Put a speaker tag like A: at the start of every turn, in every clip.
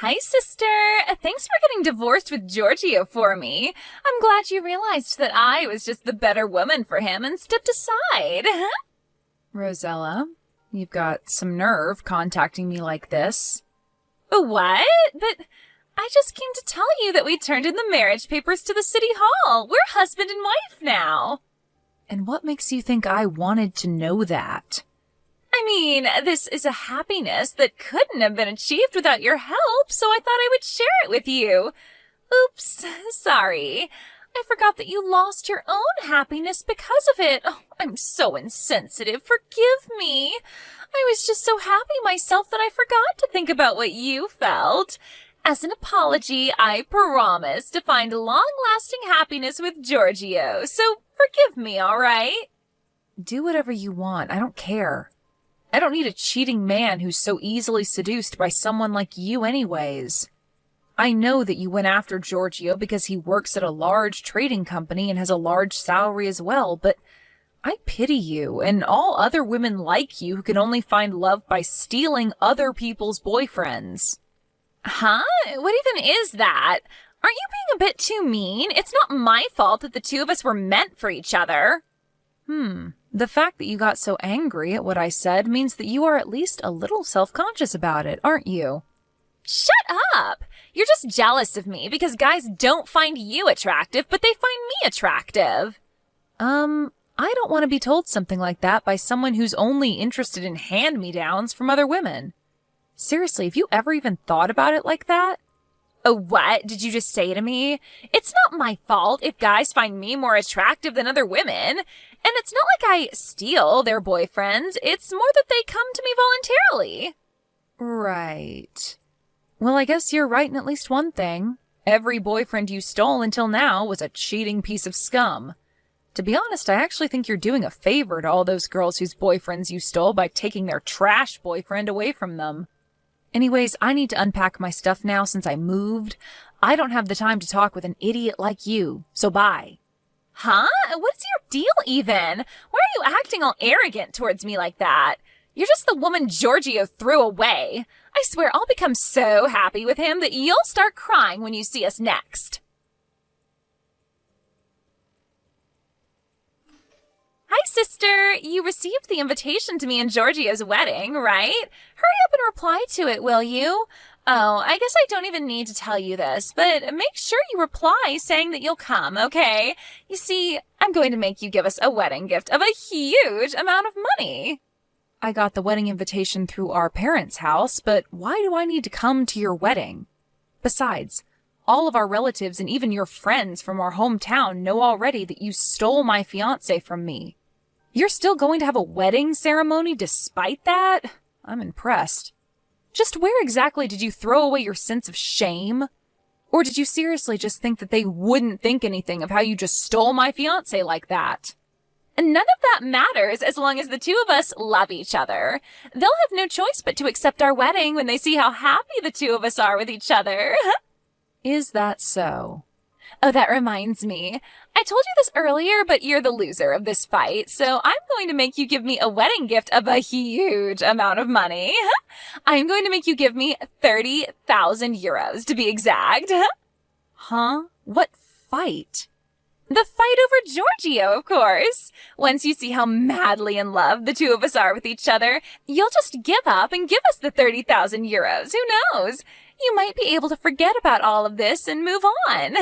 A: Hi, sister. Thanks for getting divorced with Giorgio for me. I'm glad you realized that I was just the better woman for him and stepped aside.
B: Rosella, you've got some nerve contacting me like this.
A: What? But I just came to tell you that we turned in the marriage papers to the city hall. We're husband and wife now.
B: And what makes you think I wanted to know that?
A: I mean, this is a happiness that couldn't have been achieved without your help, so I thought I would share it with you. Oops, sorry. I forgot that you lost your own happiness because of it. Oh, I'm so insensitive. Forgive me. I was just so happy myself that I forgot to think about what you felt. As an apology, I promise to find long-lasting happiness with Giorgio, so forgive me, all right?
B: Do whatever you want. I don't care. I don't need a cheating man who's so easily seduced by someone like you anyways. I know that you went after Giorgio because he works at a large trading company and has a large salary as well, but I pity you and all other women like you who can only find love by stealing other people's boyfriends.
A: Huh? What even is that? Aren't you being a bit too mean? It's not my fault that the two of us were meant for each other.
B: The fact that you got so angry at what I said means that you are at least a little self-conscious about it, aren't you?
A: Shut up! You're just jealous of me because guys don't find you attractive, but they find me attractive.
B: I don't want to be told something like that by someone who's only interested in hand-me-downs from other women. Seriously, have you ever even thought about it like that?
A: What did you just say to me? It's not my fault if guys find me more attractive than other women. And it's not like I steal their boyfriends. It's more that they come to me voluntarily.
B: Right. Well, I guess you're right in at least one thing. Every boyfriend you stole until now was a cheating piece of scum. To be honest, I actually think you're doing a favor to all those girls whose boyfriends you stole by taking their trash boyfriend away from them. Anyways, I need to unpack my stuff now since I moved. I don't have the time to talk with an idiot like you, so bye.
A: Huh? What's your deal even? Why are you acting all arrogant towards me like that? You're just the woman Giorgio threw away. I swear I'll become so happy with him that you'll start crying when you see us next. Hi, sister. You received the invitation to me and Giorgio's wedding, right? Hurry up and reply to it, will you? Oh, I guess I don't even need to tell you this, but make sure you reply saying that you'll come, okay? You see, I'm going to make you give us a wedding gift of a huge amount of money.
B: I got the wedding invitation through our parents' house, but why do I need to come to your wedding? Besides, all of our relatives and even your friends from our hometown know already that you stole my fiancé from me. You're still going to have a wedding ceremony despite that? I'm impressed. Just where exactly did you throw away your sense of shame? Or did you seriously just think that they wouldn't think anything of how you just stole my fiancé like that?
A: And none of that matters as long as the two of us love each other. They'll have no choice but to accept our wedding when they see how happy the two of us are with each other.
B: Is that so?
A: Oh, that reminds me. I told you this earlier, but you're the loser of this fight, so I'm going to make you give me a wedding gift of a huge amount of money. I'm going to make you give me 30,000 euros, to be exact.
B: Huh? What fight?
A: The fight over Giorgio, of course. Once you see how madly in love the two of us are with each other, you'll just give up and give us the 30,000 euros. Who knows? You might be able to forget about all of this and move on.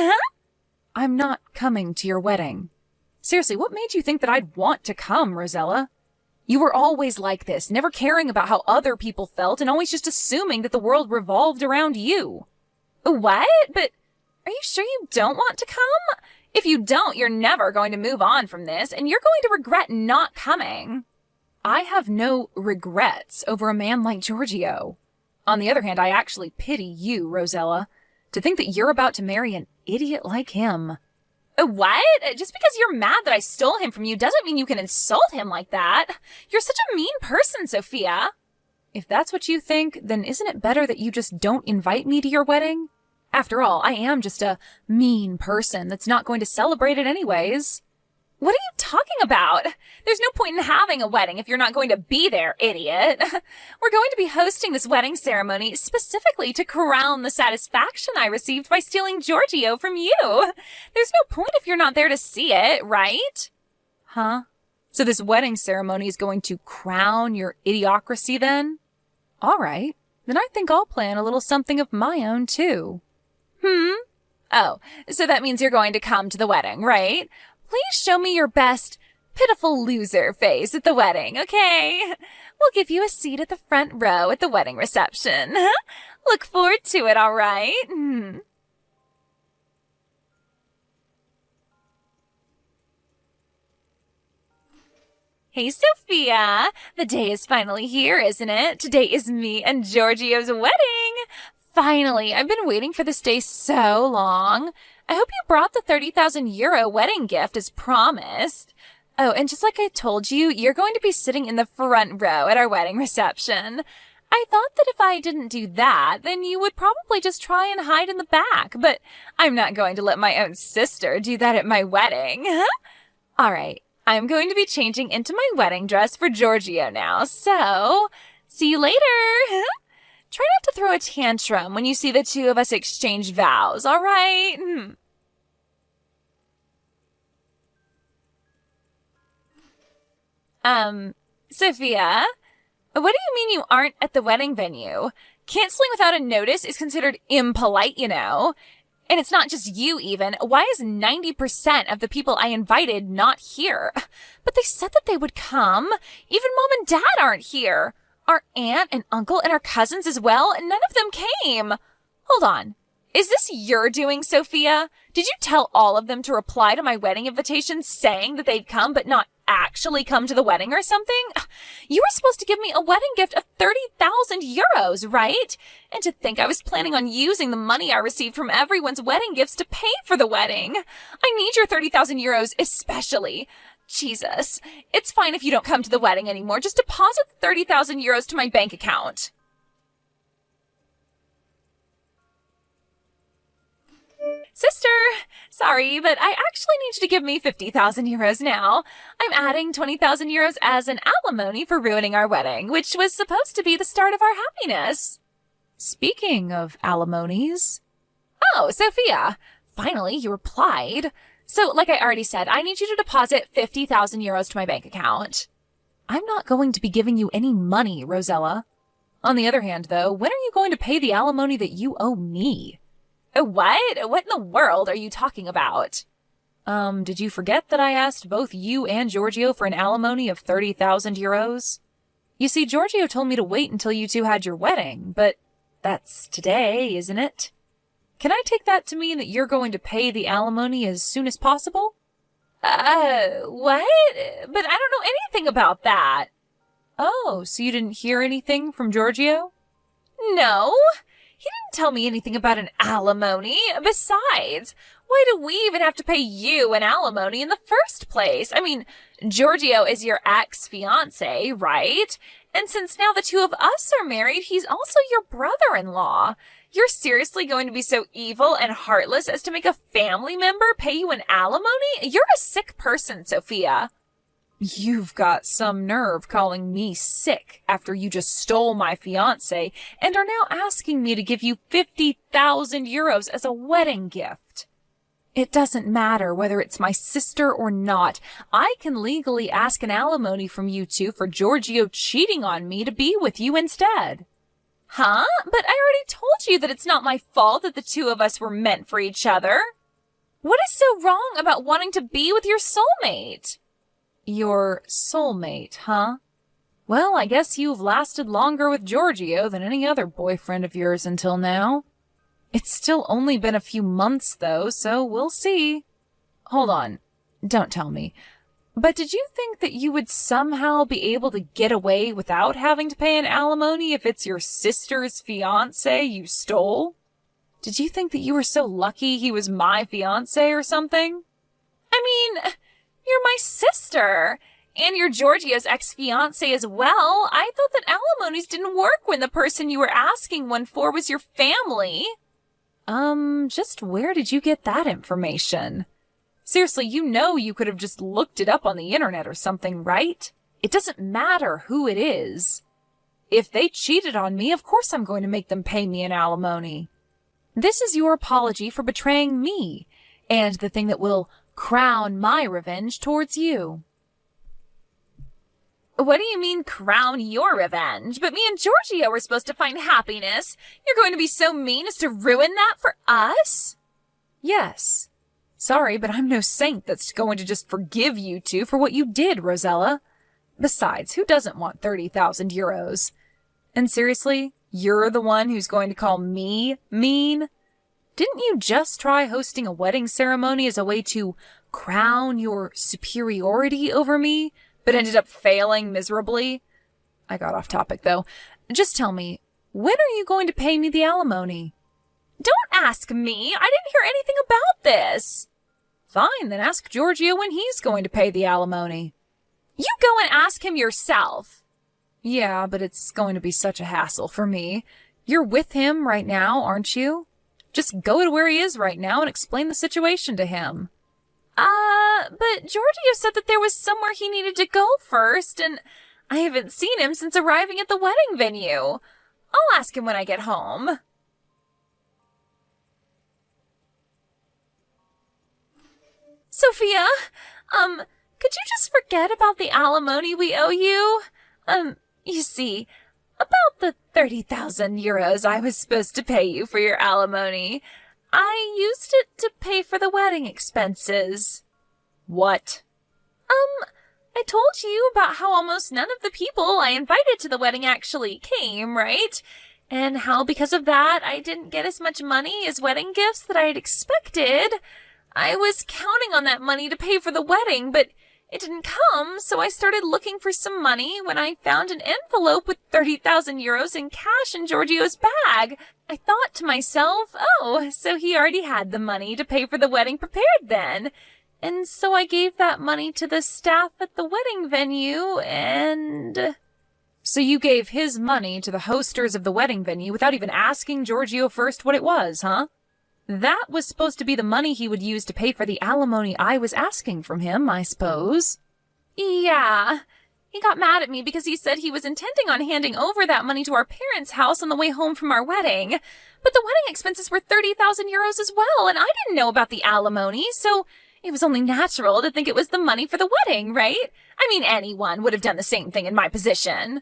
B: I'm not coming to your wedding. Seriously, what made you think that I'd want to come, Rosella? You were always like this, never caring about how other people felt and always just assuming that the world revolved around you.
A: What? But are you sure you don't want to come? If you don't, you're never going to move on from this, and you're going to regret not coming.
B: I have no regrets over a man like Giorgio. On the other hand, I actually pity you, Rosella, to think that you're about to marry an idiot like him.
A: What? Just because you're mad that I stole him from you doesn't mean you can insult him like that. You're such a mean person, Sophia.
B: If that's what you think, then isn't it better that you just don't invite me to your wedding? After all, I am just a mean person that's not going to celebrate it anyways.
A: What are you talking about? There's no point in having a wedding if you're not going to be there, idiot. We're going to be hosting this wedding ceremony specifically to crown the satisfaction I received by stealing Giorgio from you. There's no point if you're not there to see it, right?
B: Huh? So this wedding ceremony is going to crown your idiocracy then? All right. Then I think I'll plan a little something of my own too.
A: Oh, so that means you're going to come to the wedding, right? Please show me your best pitiful loser face at the wedding, okay? We'll give you a seat at the front row at the wedding reception. Look forward to it, all right? Hey, Sophia. The day is finally here, isn't it? Today is me and Giorgio's wedding. Finally, I've been waiting for this day so long. I hope you brought the 30,000 euro wedding gift as promised. Oh, and just like I told you, you're going to be sitting in the front row at our wedding reception. I thought that if I didn't do that, then you would probably just try and hide in the back, but I'm not going to let my own sister do that at my wedding. All right, I'm going to be changing into my wedding dress for Giorgio now, so see you later. Try not to throw a tantrum when you see the two of us exchange vows, all right? Sophia, what do you mean you aren't at the wedding venue? Canceling without a notice is considered impolite, you know. And it's not just you, even. Why is 90% of the people I invited not here? But they said that they would come. Even Mom and Dad aren't here. Our aunt and uncle and our cousins as well, and none of them came. Hold on. Is this your doing, Sophia? Did you tell all of them to reply to my wedding invitation saying that they'd come but not actually come to the wedding or something? You were supposed to give me a wedding gift of 30,000 euros, right? And to think I was planning on using the money I received from everyone's wedding gifts to pay for the wedding. I need your 30,000 euros especially. Jesus. It's fine if you don't come to the wedding anymore. Just deposit 30,000 euros to my bank account. Sister, sorry, but I actually need you to give me 50,000 euros now. I'm adding 20,000 euros as an alimony for ruining our wedding, which was supposed to be the start of our happiness.
B: Speaking of alimonies.
A: Oh, Sophia, finally you replied. So, like I already said, I need you to deposit 50,000 euros to my bank account.
B: I'm not going to be giving you any money, Rosella. On the other hand, though, when are you going to pay the alimony that you owe me?
A: What? What in the world are you talking about?
B: Did you forget that I asked both you and Giorgio for an alimony of 30,000 euros? You see, Giorgio told me to wait until you two had your wedding, but that's today, isn't it? Can I take that to mean that you're going to pay the alimony as soon as possible?
A: What? But I don't know anything about that.
B: Oh, so you didn't hear anything from Giorgio?
A: No. He didn't tell me anything about an alimony. Besides, why do we even have to pay you an alimony in the first place? I mean, Giorgio is your ex-fiancé, right? And since now the two of us are married, he's also your brother-in-law. You're seriously going to be so evil and heartless as to make a family member pay you an alimony? You're a sick person, Sophia.
B: You've got some nerve calling me sick after you just stole my fiancé and are now asking me to give you 50,000 euros as a wedding gift. It doesn't matter whether it's my sister or not. I can legally ask an alimony from you two for Giorgio cheating on me to be with you instead.
A: Huh? But I already told you that it's not my fault that the two of us were meant for each other. What is so wrong about wanting to be with your soulmate?
B: Your soulmate, huh? Well, I guess you've lasted longer with Giorgio than any other boyfriend of yours until now. It's still only been a few months, though, so we'll see. Hold on. Don't tell me. But did you think that you would somehow be able to get away without having to pay an alimony if it's your sister's fiancé you stole? Did you think that you were so lucky he was my fiancé or something?
A: I mean, you're my sister, and you're Giorgio's ex-fiancé as well. I thought that alimonies didn't work when the person you were asking one for was your family.
B: Just where did you get that information? Seriously, you know you could have just looked it up on the internet or something, right? It doesn't matter who it is. If they cheated on me, of course I'm going to make them pay me an alimony. This is your apology for betraying me, and the thing that will crown my revenge towards you.
A: What do you mean, crown your revenge? But me and Giorgio were supposed to find happiness. You're going to be so mean as to ruin that for us?
B: Yes. Sorry, but I'm no saint that's going to just forgive you two for what you did, Rosella. Besides, who doesn't want 30,000 euros? And seriously, you're the one who's going to call me mean? Didn't you just try hosting a wedding ceremony as a way to crown your superiority over me, but ended up failing miserably? I got off topic, though. Just tell me, when are you going to pay me the alimony?
A: Don't ask me. I didn't hear anything about this.
B: Fine, then ask Giorgio when he's going to pay the alimony.
A: You go and ask him yourself.
B: Yeah, but it's going to be such a hassle for me. You're with him right now, aren't you? Just go to where he is right now and explain the situation to him.
A: But Giorgio said that there was somewhere he needed to go first, and I haven't seen him since arriving at the wedding venue. I'll ask him when I get home. Sophia, could you just forget about the alimony we owe you? You see, about the 30,000 euros I was supposed to pay you for your alimony, I used it to pay for the wedding expenses.
B: What?
A: I told you about how almost none of the people I invited to the wedding actually came, right? And how because of that, I didn't get as much money as wedding gifts that I had expected. I was counting on that money to pay for the wedding, but it didn't come, so I started looking for some money when I found an envelope with 30,000 euros in cash in Giorgio's bag. I thought to myself, oh, so he already had the money to pay for the wedding prepared then. And so I gave that money to the staff at the wedding venue, and...
B: So you gave his money to the hosters of the wedding venue without even asking Giorgio first what it was, huh? That was supposed to be the money he would use to pay for the alimony I was asking from him, I suppose.
A: Yeah. He got mad at me because he said he was intending on handing over that money to our parents' house on the way home from our wedding. But the wedding expenses were 30,000 euros as well, and I didn't know about the alimony, so it was only natural to think it was the money for the wedding, right? I mean, anyone would have done the same thing in my position.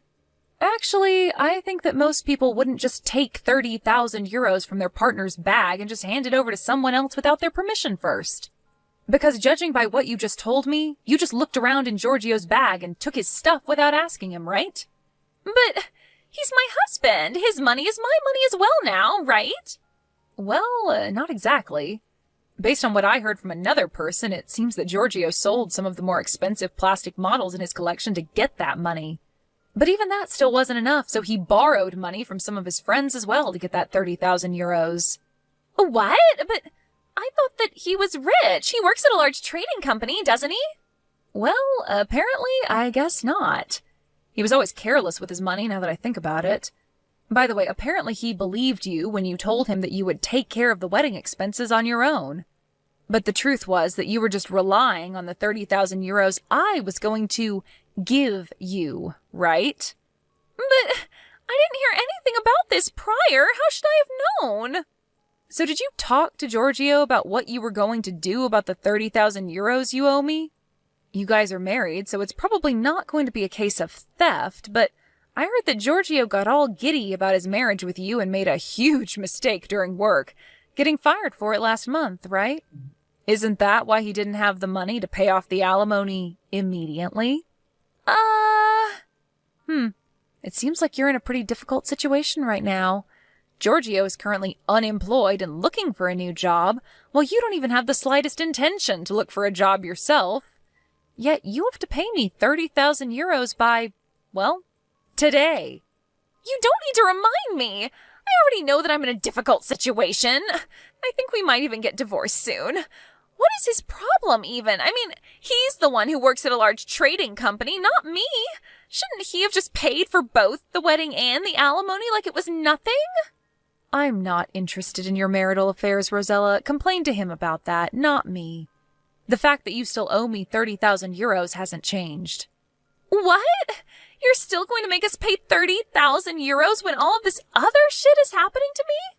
B: Actually, I think that most people wouldn't just take 30,000 euros from their partner's bag and just hand it over to someone else without their permission first. Because judging by what you just told me, you just looked around in Giorgio's bag and took his stuff without asking him, right?
A: But he's my husband. His money is my money as well now, right?
B: Well, not exactly. Based on what I heard from another person, it seems that Giorgio sold some of the more expensive plastic models in his collection to get that money. But even that still wasn't enough, so he borrowed money from some of his friends as well to get that 30,000 euros.
A: What? But I thought that he was rich. He works at a large trading company, doesn't he?
B: Well, apparently, I guess not. He was always careless with his money, now that I think about it. By the way, apparently he believed you when you told him that you would take care of the wedding expenses on your own. But the truth was that you were just relying on the 30,000 euros I was going to give you, right?
A: But I didn't hear anything about this prior. How should I have known?
B: So did you talk to Giorgio about what you were going to do about the 30,000 euros you owe me? You guys are married, so it's probably not going to be a case of theft, but I heard that Giorgio got all giddy about his marriage with you and made a huge mistake during work, getting fired for it last month, right? Isn't that why he didn't have the money to pay off the alimony immediately? It seems like you're in a pretty difficult situation right now. Giorgio is currently unemployed and looking for a new job, while you don't even have the slightest intention to look for a job yourself. Yet you have to pay me 30,000 euros by, well, today.
A: You don't need to remind me. I already know that I'm in a difficult situation. I think we might even get divorced soon. What is his problem, even? I mean, he's the one who works at a large trading company, not me. Shouldn't he have just paid for both the wedding and the alimony like it was nothing?
B: I'm not interested in your marital affairs, Rosella. Complain to him about that, not me. The fact that you still owe me 30,000 euros hasn't changed.
A: What? You're still going to make us pay 30,000 euros when all of this other shit is happening to me?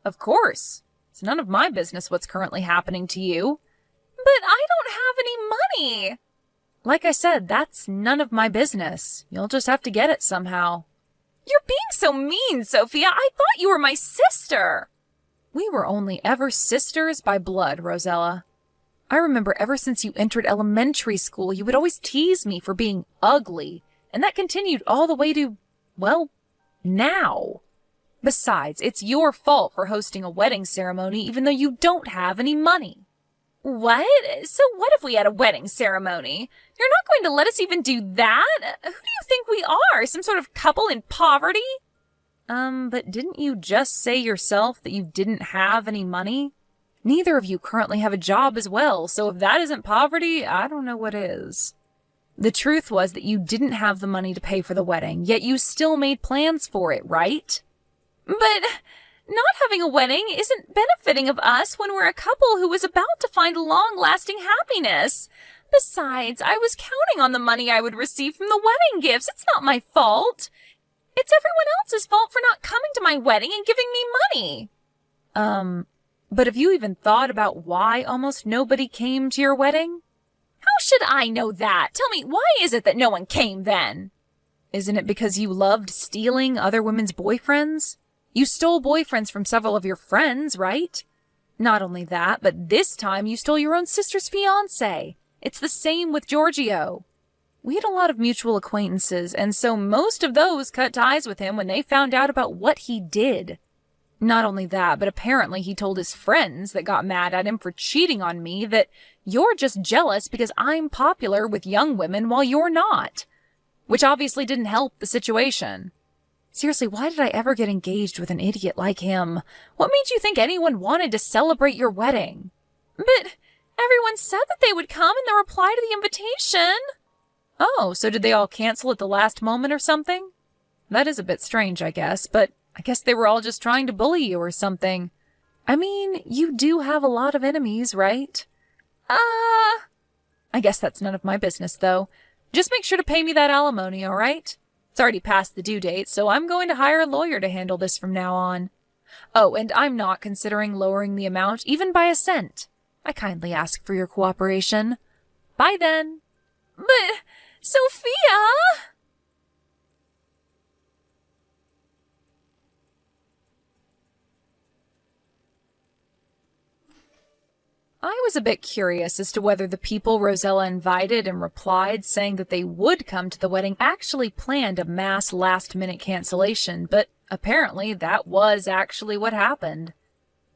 B: Of course. It's none of my business what's currently happening to you.
A: But I don't have any money.
B: Like I said, that's none of my business. You'll just have to get it somehow.
A: You're being so mean, Sophia. I thought you were my sister.
B: We were only ever sisters by blood, Rosella. I remember ever since you entered elementary school, you would always tease me for being ugly, and that continued all the way to, well, now. Besides, it's your fault for hosting a wedding ceremony even though you don't have any money.
A: What? So what if we had a wedding ceremony? You're not going to let us even do that? Who do you think we are? Some sort of couple in poverty?
B: But didn't you just say yourself that you didn't have any money? Neither of you currently have a job as well, so if that isn't poverty, I don't know what is. The truth was that you didn't have the money to pay for the wedding, yet you still made plans for it, right?
A: But not having a wedding isn't benefiting of us when we're a couple who was about to find long-lasting happiness. Besides, I was counting on the money I would receive from the wedding gifts. It's not my fault. It's everyone else's fault for not coming to my wedding and giving me money.
B: But have you even thought about why almost nobody came to your wedding?
A: How should I know that? Tell me, why is it that no one came then?
B: Isn't it because you loved stealing other women's boyfriends? You stole boyfriends from several of your friends, right? Not only that, but this time you stole your own sister's fiancé. It's the same with Giorgio. We had a lot of mutual acquaintances, and so most of those cut ties with him when they found out about what he did. Not only that, but apparently he told his friends that got mad at him for cheating on me that you're just jealous because I'm popular with young women while you're not. Which obviously didn't help the situation. Seriously, why did I ever get engaged with an idiot like him? What made you think anyone wanted to celebrate your wedding?
A: But everyone said that they would come in the reply to the invitation.
B: Oh, so did they all cancel at the last moment or something? That is a bit strange, I guess, but I guess they were all just trying to bully you or something. I mean, you do have a lot of enemies, right? I guess that's none of my business, though. Just make sure to pay me that alimony, all right? It's already past the due date, so I'm going to hire a lawyer to handle this from now on. Oh, and I'm not considering lowering the amount even by a cent. I kindly ask for your cooperation. Bye then.
A: But, Sophia!
B: I was a bit curious as to whether the people Rosella invited and replied saying that they would come to the wedding actually planned a mass last-minute cancellation, but apparently that was actually what happened.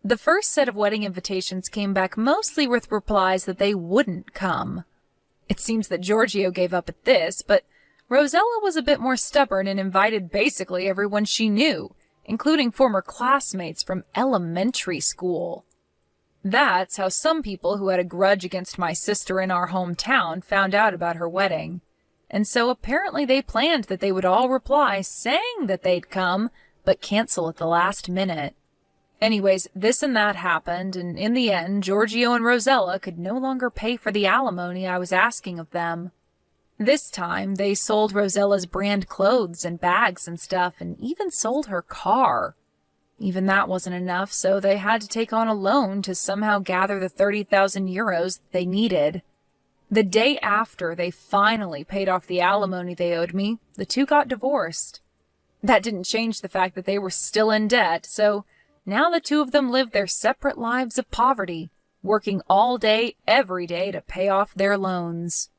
B: The first set of wedding invitations came back mostly with replies that they wouldn't come. It seems that Giorgio gave up at this, but Rosella was a bit more stubborn and invited basically everyone she knew, including former classmates from elementary school. That's how some people who had a grudge against my sister in our hometown found out about her wedding. And so apparently they planned that they would all reply saying that they'd come, but cancel at the last minute. Anyways, this and that happened, and in the end, Giorgio and Rosella could no longer pay for the alimony I was asking of them. This time, they sold Rosella's brand clothes and bags and stuff, and even sold her car. Even that wasn't enough, so they had to take on a loan to somehow gather the 30,000 euros they needed. The day after they finally paid off the alimony they owed me, the two got divorced. That didn't change the fact that they were still in debt, so now the two of them lived their separate lives of poverty, working all day, every day to pay off their loans.